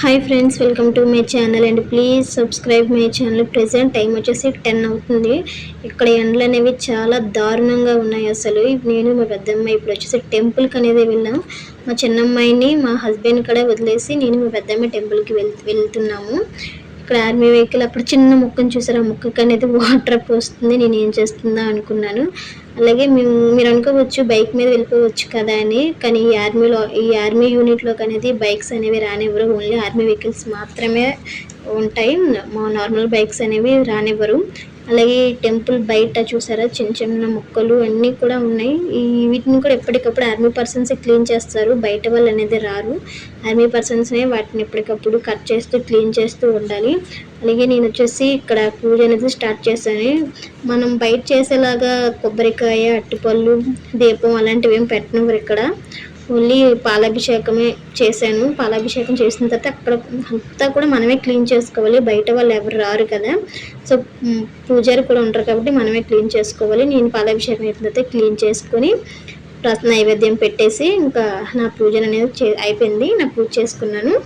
Hi friends, welcome to my channel and please subscribe my channel. Present time వచ్చేసి 10 అవుతుంది. ఇక్కడ ఎండలు అనేవి చాలా దారుణంగా ఉన్నాయి. అసలు నేను మా పెద్దమ్మాయి ఇప్పుడు వచ్చేసి టెంపుల్కి అనేది వెళ్ళాం. మా చిన్నమ్మాయిని మా హస్బెండ్ కూడా వదిలేసి నేను మా పెద్దమ్మాయి టెంపుల్కి వెళ్తున్నాము. ఇక్కడ ఆర్మీ వెహికల్ అప్పుడు చిన్న ముక్కను చూసారు, ఆ ముక్కకి అనేది వాటర్ పోస్తుంది. నేను ఏం చేస్తుందా అనుకున్నాను. అలాగే మీరు అనుకోవచ్చు బైక్ మీద వెళ్ళిపోవచ్చు కదా అని, కానీ ఈ ఆర్మీ యూనిట్లోకి అనేది బైక్స్ అనేవి రానివ్వరు. ఓన్లీ ఆర్మీ వెహికల్స్ మాత్రమే ఉంటాయి. మా నార్మల్ బైక్స్ అనేవి రానివ్వరు. అలాగే టెంపుల్ బయట చూసారా చిన్న చిన్న మొక్కలు అన్నీ కూడా ఉన్నాయి. వీటిని కూడా ఎప్పటికప్పుడు ఆర్మీ పర్సన్స్ క్లీన్ చేస్తారు, బయట వాళ్ళు అనేది రారు. ఆర్మీ పర్సన్స్నే వాటిని ఎప్పటికప్పుడు కట్ చేస్తూ క్లీన్ చేస్తూ ఉండాలి. అలాగే నేను వచ్చేసి ఇక్కడ పూజ అనేది స్టార్ట్ చేశాను. మనం బయట చేసేలాగా కొబ్బరికాయ, అట్టిపళ్ళు, దీపం అలాంటివి ఏం పెట్టనివ్వరు ఇక్కడ. ఓన్లీ పాలాభిషేకమే చేశాను. పాలాభిషేకం చేసిన తర్వాత అక్కడ అంతా కూడా మనమే క్లీన్ చేసుకోవాలి, బయట వాళ్ళు ఎవరు రారు కదా. సో పూజారి కూడా ఉంటారు కాబట్టి మనమే క్లీన్ చేసుకోవాలి. నేను పాలాభిషేకం అయిన తర్వాత క్లీన్ చేసుకొని నైవేద్యం పెట్టేసి ఇంకా నా పూజ అనేది అయిపోయింది. నా పూజ చేసుకున్నాను.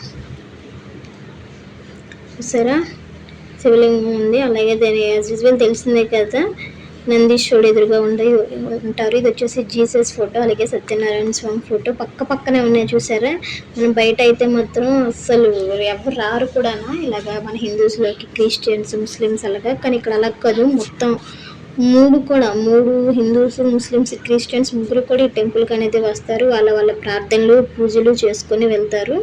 చూసారా శివలింగం ఉంది. అలాగే దాని యాజ్ యూజువల్ తెలిసిందే కదా, నందీశ్వరుడు ఎదురుగా ఉంటారు. ఇది వచ్చేసి జీసస్ ఫోటో, అలాగే సత్యనారాయణ స్వామి ఫోటో పక్కనే ఉన్నాయి. చూసారా, మనం బయట అయితే మాత్రం అస్సలు ఎవరు రారు కూడా ఇలాగా మన హిందూస్లోకి, క్రిస్టియన్స్, ముస్లిమ్స్ అలాగా. కానీ ఇక్కడ అలా కాదు, మొత్తం మూడు హిందూస్, ముస్లిమ్స్, క్రిస్టియన్స్ ముగ్గురు కూడా ఈ టెంపుల్కి అనేది వస్తారు. వాళ్ళ ప్రార్థనలు, పూజలు చేసుకొని వెళ్తారు.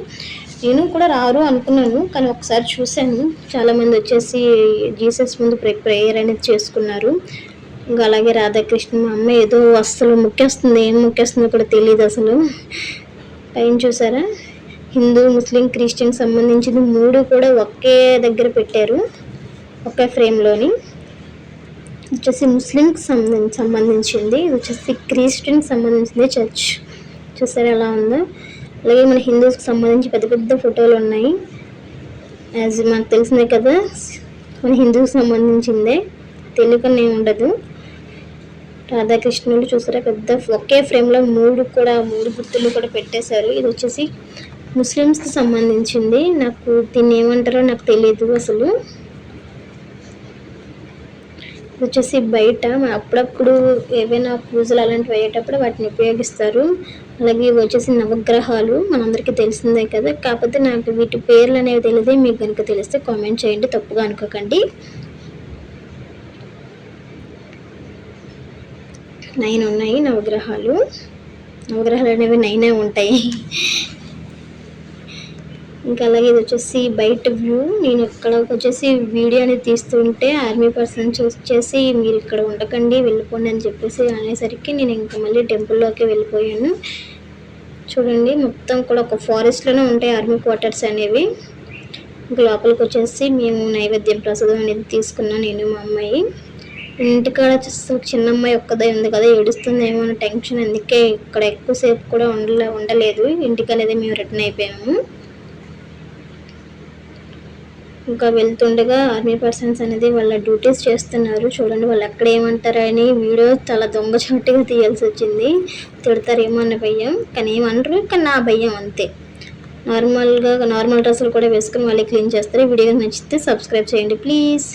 నేను కూడా రారు అనుకున్నాను, కానీ ఒకసారి చూశాను. చాలామంది వచ్చేసి జీసస్ ముందు ప్రేయర్ అనేది చేసుకున్నారు. ఇంకా అలాగే రాధాకృష్ణ, మా అమ్మ ఏదో అస్సలు మొక్కేస్తుంది, ఏం మొక్కేస్తుందో కూడా తెలియదు అసలు. పైన చూసారా, హిందూ, ముస్లిం, క్రిస్టియన్ సంబంధించిన 3 కూడా ఒకే దగ్గర పెట్టారు, ఒకే ఫ్రేమ్లోని. వచ్చేసి ముస్లింకి సంబంధించింది, ఇది వచ్చేసి క్రిస్టియన్కి సంబంధించింది చర్చ్. చూసారా ఎలా ఉందో. అలాగే మన హిందూస్కి సంబంధించి పెద్ద పెద్ద ఫోటోలు ఉన్నాయి. యాజ్ మనకు తెలిసిందే కదా, మన హిందూకి సంబంధించిందే, తెలుగునే ఉండదు. రాధాకృష్ణులు చూసారా, పెద్ద ఒకే ఫ్రేమ్లో 3 గుర్తులు కూడా పెట్టేశారు. ఇది వచ్చేసి ముస్లిమ్స్కి సంబంధించింది. నాకు దీన్ని ఏమంటారో నాకు తెలియదు అసలు. ఇది వచ్చేసి బయట అప్పుడప్పుడు ఏవైనా పూజలు అలాంటివి అయ్యేటప్పుడు వాటిని ఉపయోగిస్తారు. అలాగే ఇవి వచ్చేసి నవగ్రహాలు, మనందరికీ తెలిసిందే కదా. కాకపోతే నాకు వీటి పేర్లు అనేవి తెలియదు. మీకు కనుక తెలిస్తే కామెంట్ చేయండి, తప్పుగా అనుకోకండి. 9 ఉన్నాయి నవగ్రహాలు అనేవి 9 ఉంటాయి. ఇంకా అలాగే ఇది వచ్చేసి బయట వ్యూ. నేను ఇక్కడ వచ్చేసి వీడియో అనేది తీస్తుంటే ఆర్మీ పర్సన్ వచ్చేసి మీరు ఇక్కడ ఉండకండి, వెళ్ళిపోండి అని చెప్పేసి అనేసరికి నేను ఇంకా మళ్ళీ టెంపుల్లోకి వెళ్ళిపోయాను. చూడండి, మొత్తం కూడా ఒక ఫారెస్ట్లోనే ఉంటాయి ఆర్మీ క్వార్టర్స్ అనేవి. ఇంకా లోపలికి వచ్చేసి మేము నైవేద్యం ప్రసాదం అనేది తీసుకున్నాను, నేను మా అమ్మాయి. ఇంటికాడ చిన్న అమ్మాయి ఒక్కదే ఉంది కదా, ఏడుస్తుందేమో అని టెన్షన్, అందుకే ఇక్కడ ఎక్కువసేపు కూడా ఉండలేదు. ఇంటికి అనేది మేము రిటర్న్ అయిపోయాము. ఇంకా వెళ్తుండగా ఆర్మీ పర్సన్స్ అనేది వాళ్ళ డ్యూటీస్ చేస్తున్నారు. చూడండి, వాళ్ళు ఎక్కడ ఏమంటారని వీడియో చాలా దొంగచాటుగా తీయాల్సి వచ్చింది. తిడతారేమో అన్న భయం, కానీ ఏమనరు. కానీ నా భయం అంతే. నార్మల్ డ్రెస్సులు కూడా వేసుకుని వాళ్ళే క్లీన్ చేస్తారు. వీడియో నచ్చితే సబ్స్క్రైబ్ చేయండి ప్లీజ్.